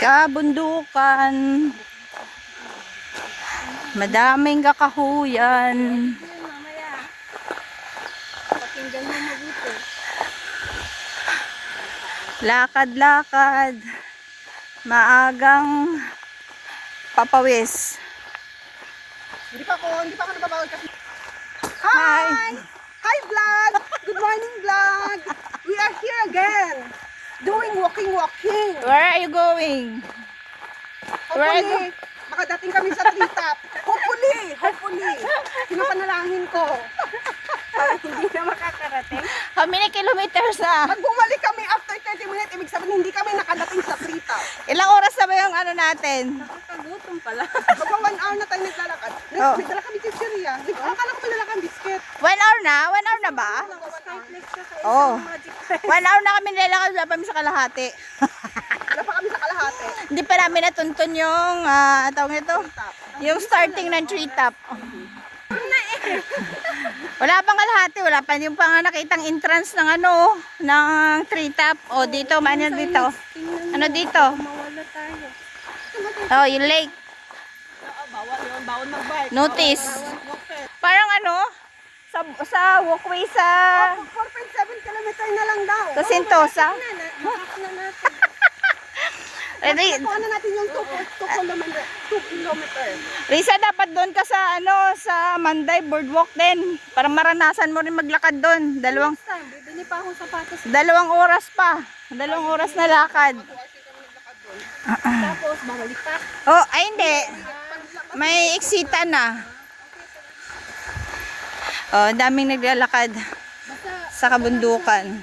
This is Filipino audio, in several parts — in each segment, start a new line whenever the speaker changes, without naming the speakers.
Kabundukan. Madaming kakahuyan.
Pakinggan mo mabuti.
Lakad-lakad. Maagang papawis.
Hindi pa ako nababawal kasi.
Hi!
Hi vlog! Good morning vlog! We are here again. Doing walking.
Where are you going? Where are you
Hopefully, makadating kami sa treetop. Hopefully. Pinapanalangin ko. Para hindi na makakarating.
How many kilometers na?
Pag bumalik kami after 30 minutes, ibig sabihin hindi kami nakadating sa treetop.
Ilang oras na ba yung ano natin?
Nakakagutom pala. Magpa 1 hour na tayo naglalakad.
Oh.
Nagdala kami chicheria. Akala ko may dala kang biscuit.
1 hour na? 1 hour na ba? Oh. 1 hour na kami nilalakad, wala pa kami sa kalahati.
Wala pa kami sa kalahati.
Hindi pa namin natuntun yung, tawag nito, yung starting ng treetop. Wala pang kalahati, wala pa yung pang nakitang entrance ng ano, ng treetop. O dito, ano dito? Ano dito?
Mawala tayo.
Oh, yung lake.
Bawal yun. Bawal mag-bike.
Notice. Parang ano, sa walkway sa
4.7 kilometer na lang daw.
sa Sentosa.
Nakak na natin. Nakuha na natin yung 2 kilometer.
Risa, dapat doon ka sa ano, sa Manday Boardwalk din para maranasan mo rin maglakad doon.
Next time, bibili pa akong sapatos.
2 oras pa. 2 oras na lakad.
Tapos, babalik pa.
Oh, ay hindi. May eksita na. Oh, daming naglalakad sa kabundukan.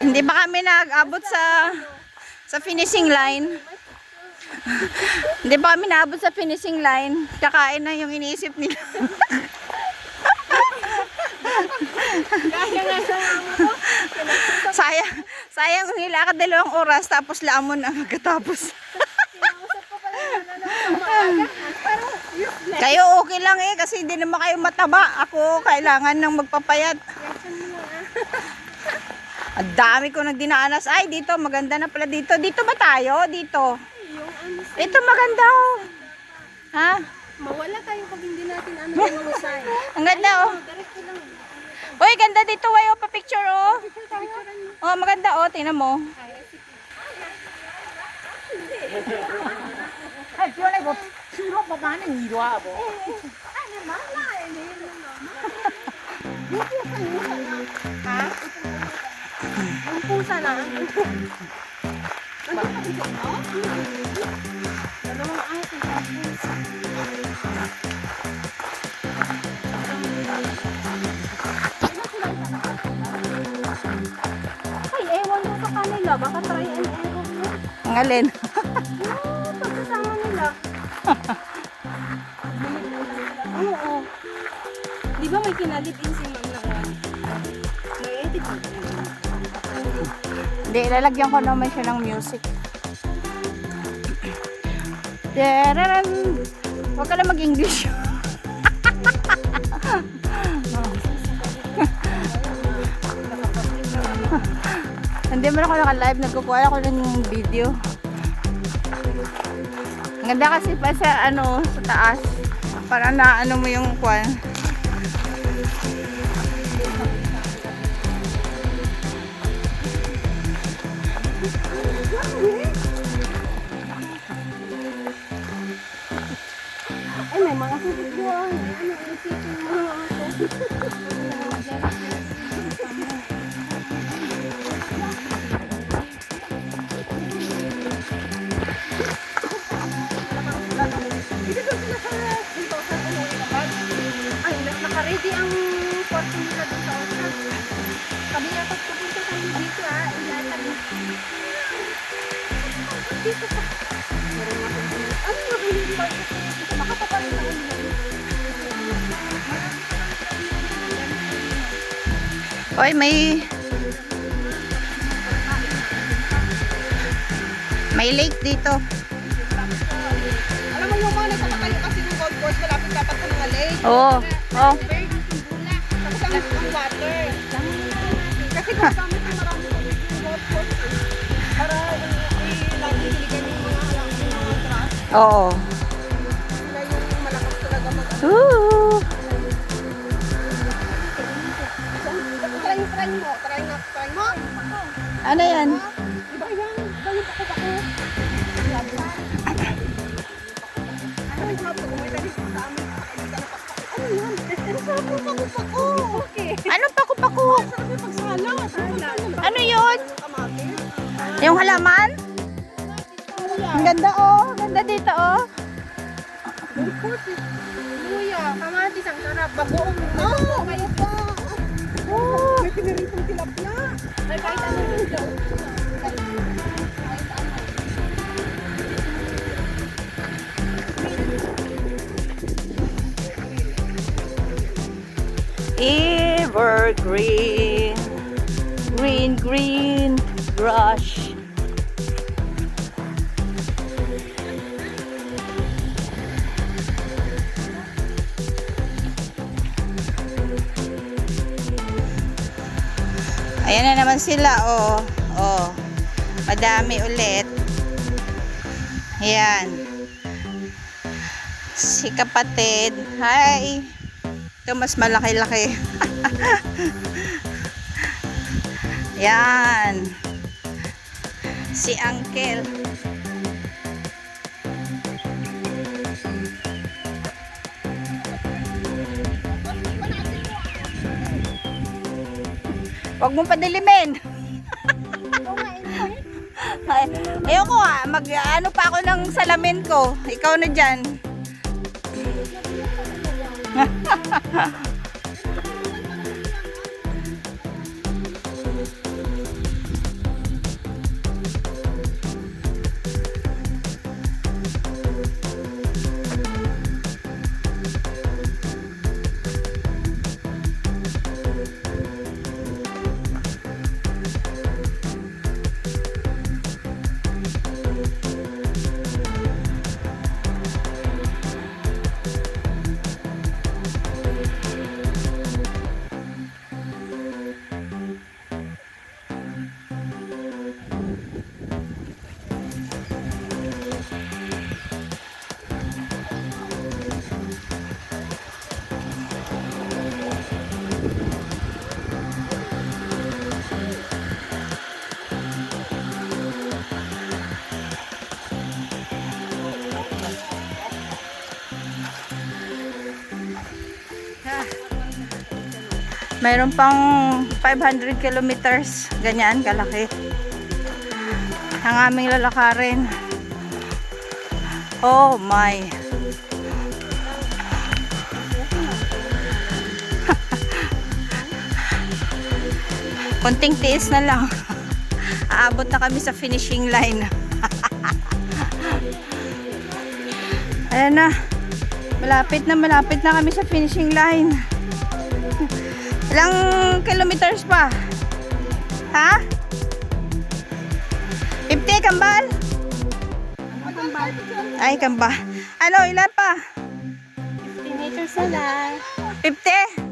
Hindi pa kami nag-abot sa finishing line. Hindi pa kami naabot sa finishing line. Kakain na yung iniisip nila. sayang nilakad 2 oras tapos lamon ang magkatapos. Kayo okay lang eh kasi hindi naman kayo mataba. Ako kailangan ng magpapayat. Ang dami ko nang dinaanas. Ay, dito maganda na pala dito. Dito ba tayo? Dito. Ito maganda oh. Ha?
Mawala tayo pag hindi natin yung usay.
Ang ganda oh. Uy, ganda dito wayo pa picture oh. Oh, maganda oh, tingnan mo.
Ay, chỗ này có chữ nó bán là gì đó bố.
Ha? Ang pusa lang. Dalawang ahit ang pusa. Ay, ewan ko sa kanila. Baka try and error mo.
Ang alin.
Pagsasama nila. Oo. Di ba may kinalit in si Ma'am na may edit mo?
Hindi, lalagyan ko naman siya ng music. Tararan! Huwag ka na mag-English. Hindi mo na ako naka-live. Nagkukuha ako ng video. Ang ganda kasi pa sa ano, sa taas. Para na ano mo yung kwan.
Ay, may mga sulit yun. Ano, isipin mo. Ay, naka-ready ang kwarto nila doon sa Oscar. Sabi niya, pag pupunta tayo dito ilatag. Dito pa. Meron natin dito. Ano nga kayo yung kwarto? Makataparin na ulit.
Oy, may lake dito.
Alam mo yung mga nagkakatayo kasi ng golf course, malapit dapat sa mga lake.
Oo. Oh.
Tapos ang water. Kasi kung gamit ng marami yung golf course, para
Oo.
Sila yung malakas talaga
Ooh.
Try mo. Try mo.
Ano yan?
Iba yan. Iba yung pako-pako. Ano yung sabi ko? May talis sa amin. Ano yan? Pako-pako. Okay.
Anong paku-paku?
Sarap yung pagsalat.
Ano yun?
Kamatis.
Yung halaman? Ang ganda oh. Ganda dito oh.
Luya, kamatis ang sarap. Bagoong. Oh, kayo pa.
Oh.
May piniritong tilapia. May kahit ano yung daw.
Evergreen. Green, green brush. Ayan na naman sila, oh. Oh. Madami ulit. Ayan. Si kapatid. Hi. Ito mas malaki-laki. Yan. Si uncle. Huwag mong padilimin. Ayoko nga, mag-ano pa ako ng salamin ko. Ikaw na dyan. Mayroon pang 500 kilometers. Ganyan, kalaki. Ang aming lalakarin. Oh my. Konting tiis na lang. Aabot na kami sa finishing line. Ayan na. Malapit na kami sa finishing line. Ilang kilometers pa? Ha? 50 kambal? Ay, kambal. Ano, ilan pa?
50 meters na lang.
50?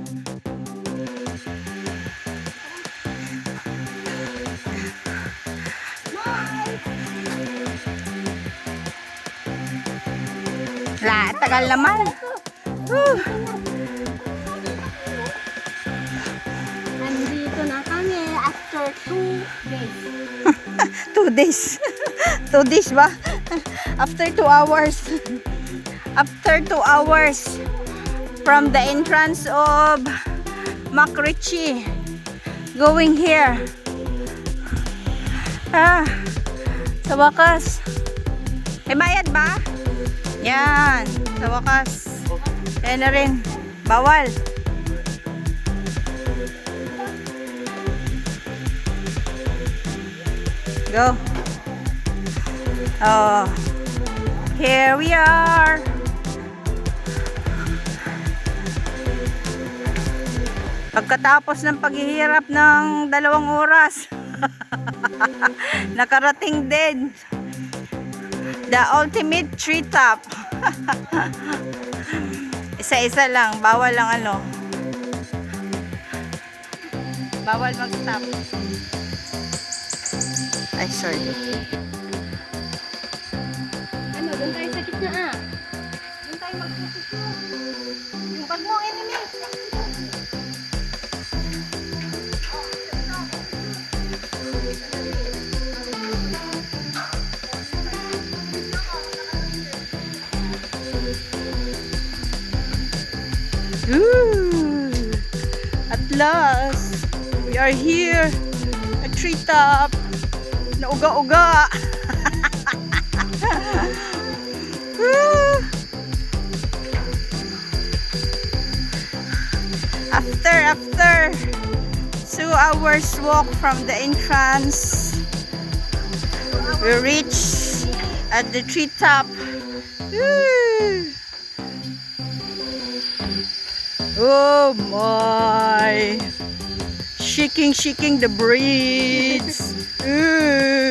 Tagal naman.
Nandito na kami after 2 days.
2 days. 2 days ba? After 2 hours. After 2 hours from the entrance of Macritchie going here. Sa wakas. May bayad ba? Yan. Sa wakas. Yan na rin. Bawal. Go. Oh. Here we are. Pagkatapos ng paghihirap ng 2 oras. Nakarating din. The ultimate treetop. Isa-isa lang. Bawal lang ano. Bawal mag-stop. Ay, sorry.
Ano, doon tayo sa gitna.
Ooh. At last, we are here at treetop. Nauga-uga. Woo. After 2 hours walk from the entrance, we reach at the treetop. Woo. Oh my! Shaking the breeze. Ooh.